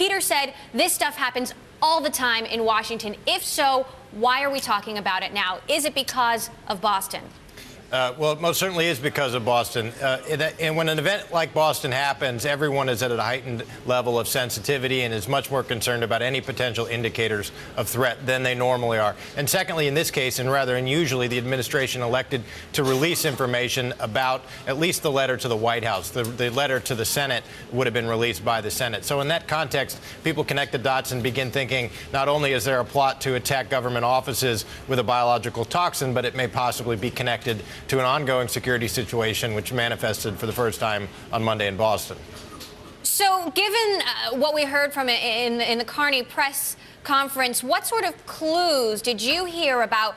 Peter said this stuff happens all the time in Washington. If so, why are we talking about it now? Is it because of Boston? Well, it most certainly is because of Boston. And when an event like Boston happens, everyone is at a heightened level of sensitivity and is much more concerned about any potential indicators of threat than they normally are. And secondly, in this case, and rather unusually, the administration elected to release information about at least the letter to the White House. The letter to the Senate would have been released by the Senate. So in that context, people connect the dots and begin thinking not only is there a plot to attack government offices with a biological toxin, but it may possibly be connected to an ongoing security situation which manifested for the first time on Monday in Boston. So given what we heard from in the Carney press conference, what sort of clues did you hear about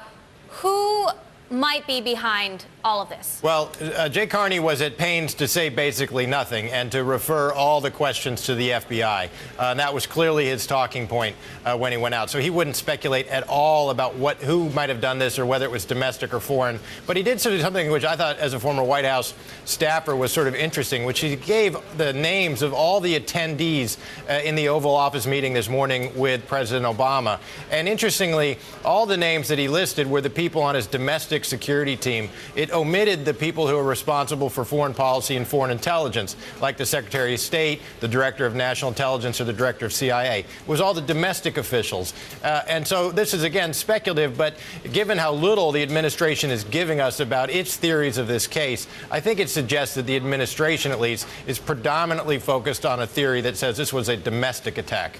who might be behind all of this? Well, Jay Carney was at pains to say basically nothing and to refer all the questions to the FBI. And that was clearly his talking point when he went out. So he wouldn't speculate at all about who might have done this or whether it was domestic or foreign. But he did something which I thought, as a former White House staffer, was sort of interesting, which he gave the names of all the attendees in the Oval Office meeting this morning with President Obama. And interestingly, all the names that he listed were the people on his domestic security team. It omitted the people who are responsible for foreign policy and foreign intelligence, like the Secretary of State, the Director of National Intelligence, or the Director of CIA. It was all the domestic officials. And so this is, again, speculative, but given how little the administration is giving us about its theories of this case, I think it suggests that the administration, at least, is predominantly focused on a theory that says this was a domestic attack.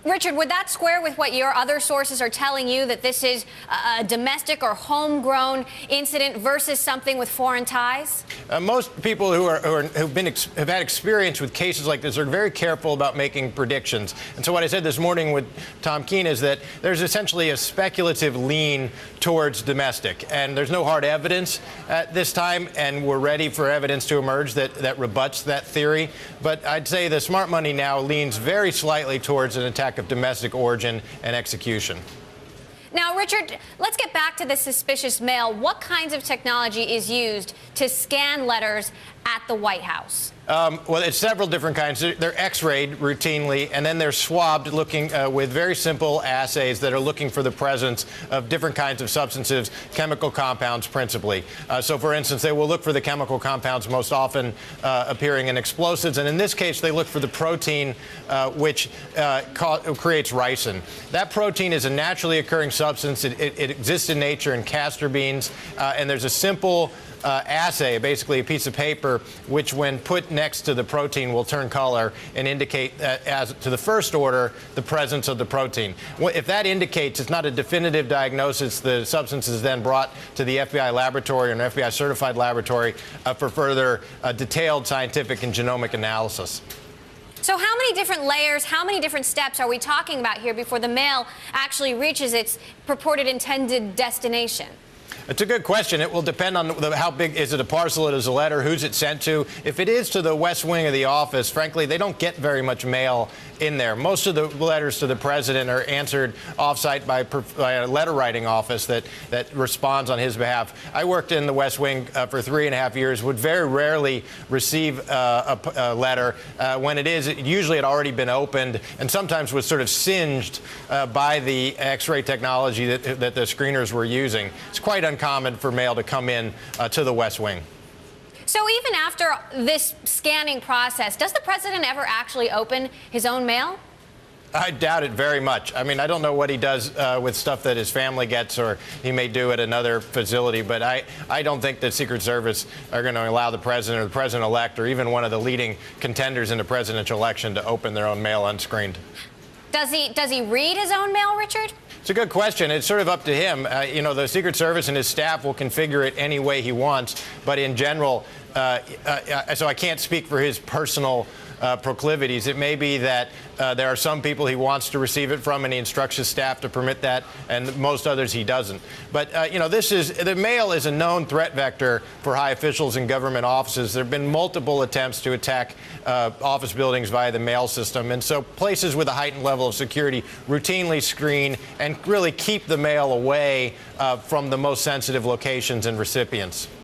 Richard, would that square with what your other sources are telling you, that this is a domestic or homegrown incident versus something with foreign ties? Most people who've had experience with cases like this are very careful about making predictions. And so what I said this morning with Tom Keene is that there's essentially a speculative lean towards domestic. And there's no hard evidence at this time, and we're ready for evidence to emerge that rebuts that theory. But I'd say the smart money now leans very slightly towards an attack of domestic origin and execution. Now, Richard, let's get back to the suspicious mail. What kinds of technology is used to scan letters at the White House? Well, it's several different kinds. They're X-rayed routinely, and then they're swabbed looking with very simple assays that are looking for the presence of different kinds of substances, chemical compounds principally. So, for instance, they will look for the chemical compounds most often appearing in explosives, and in this case, they look for the protein which creates ricin. That protein is a naturally occurring substance. It exists in nature in castor beans, and there's a simple assay, basically a piece of paper, which when put next to the protein will turn color and indicate, as to the first order, the presence of the protein. If that indicates it's not a definitive diagnosis, the substance is then brought to the FBI laboratory or an FBI certified laboratory for further detailed scientific and genomic analysis. So how many different layers, how many different steps are we talking about here before the mail actually reaches its purported intended destination? It's a good question. It will depend on how big. Is it a parcel? Is it a letter? Who's it sent to? If it is to the West Wing of the office, frankly, they don't get very much mail in there. Most of the letters to the president are answered offsite by a letter writing office that responds on his behalf. I worked in the West Wing for 3.5 years, would very rarely receive a letter. When it is, it usually had already been opened and sometimes was sort of singed by the X-ray technology that the screeners were using. It's quite uncommon for mail to come in to the West Wing. So even after this scanning process, does the president ever actually open his own mail? I doubt it very much. I mean, I don't know what he does with stuff that his family gets or he may do at another facility, but I don't think the Secret Service are going to allow the president or the president-elect or even one of the leading contenders in the presidential election to open their own mail unscreened. Does he read his own mail, Richard? It's a good question. It's sort of up to him. You know, the Secret Service and his staff will configure it any way he wants. But in general, so I can't speak for his personal proclivities. It may be that there are some people he wants to receive it from, and he instructs his staff to permit that, and most others he doesn't. But you know, the mail is a known threat vector for high officials in government offices. There have been multiple attempts to attack office buildings via the mail system, and so places with a heightened level of security routinely screen and really keep the mail away from the most sensitive locations and recipients.